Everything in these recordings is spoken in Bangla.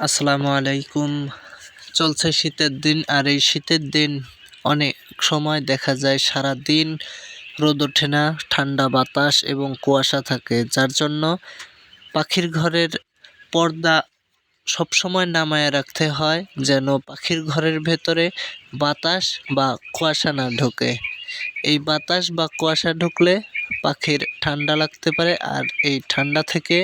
আসসালামু আলাইকুম। চলছে শীতের দিন, আর এই শীতের দিন অনেক সময় দেখা যায় সারা দিন রোদ ওঠে না, ঠান্ডা বাতাস এবং কুয়াশা থাকে, যার জন্য পাখির ঘরের পর্দা সবসময় নামায় রাখতে হয়, যেন পাখির ঘরের ভেতরে বাতাস বা কুয়াশা না ঢোকে। এই বাতাস বা কুয়াশা ঢুকলে পাখির ঠান্ডা লাগতে পারে, আর এই ঠান্ডা থেকে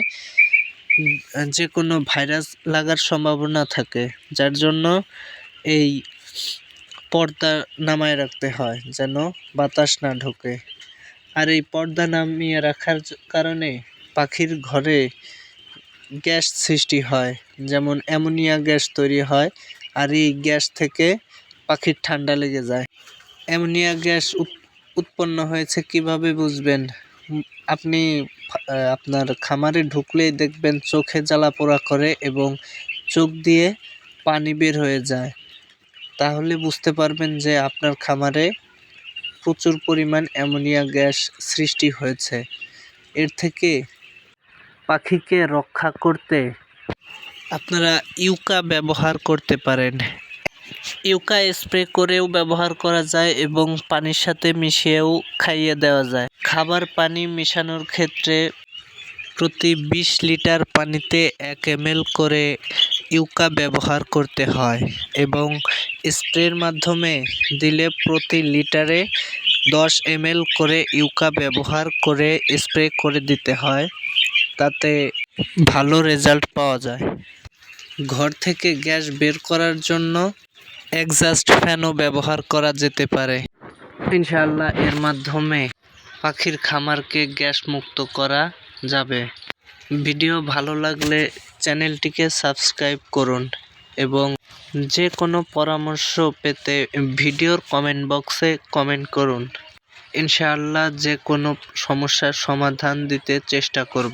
যে কোনো ভাইরাস লাগার সম্ভাবনা থাকে, যার জন্য এই পর্দা নামায় রাখতে হয় যেন বাতাস না ঢোকে। আর এই পর্দা নামিয়ে রাখার কারণে পাখির ঘরে গ্যাস সৃষ্টি হয়, যেমন অ্যামোনিয়া গ্যাস তৈরি হয়, আর এই গ্যাস থেকে পাখির ঠান্ডা লেগে যায়। অ্যামোনিয়া গ্যাস উৎপন্ন হয়েছে কিভাবে বুঝবেন? আপনি আপনার খামারে ঢুকলেই দেখবেন চোখে জ্বালাপোড়া করে এবং চোখ দিয়ে পানি বের হয়ে যায়। তাহলে বুঝতে পারবেন যে আপনার খামারে প্রচুর পরিমাণ অ্যামোনিয়া গ্যাস সৃষ্টি হয়েছে। এর থেকে পাখিকে রক্ষা করতে আপনারা ইউকা ব্যবহার করতে পারেন। ইউকা স্প্রে করেও ব্যবহার করা যায় এবং পানির সাথে মিশিয়েও খাইয়ে দেওয়া যায়। খাবার পানি মেশানোর ক্ষেত্রে প্রতি 20 লিটার পানিতে 1 ml করে ইউকা ব্যবহার করতে হয়, এবং স্প্রের মাধ্যমে দিলে প্রতি লিটারে 10 ml করে ইউকা ব্যবহার করে স্প্রে করে দিতে হয়, তাতে ভালো রেজাল্ট পাওয়া যায়। ঘর থেকে গ্যাস বের করার জন্য এক্সস্ট ফ্যানও ব্যবহার করা যেতে পারে। ইনশাআল্লাহ এর মাধ্যমে পাখির খামারকে গ্যাস মুক্ত করা যাবে। ভিডিও ভালো লাগলে চ্যানেলটিকে সাবস্ক্রাইব করুন, এবং যে কোনো পরামর্শ পেতে ভিডিওর কমেন্ট বক্সে কমেন্ট করুন। ইনশাআল্লাহ যে কোনো সমস্যার সমাধান দিতে চেষ্টা করব।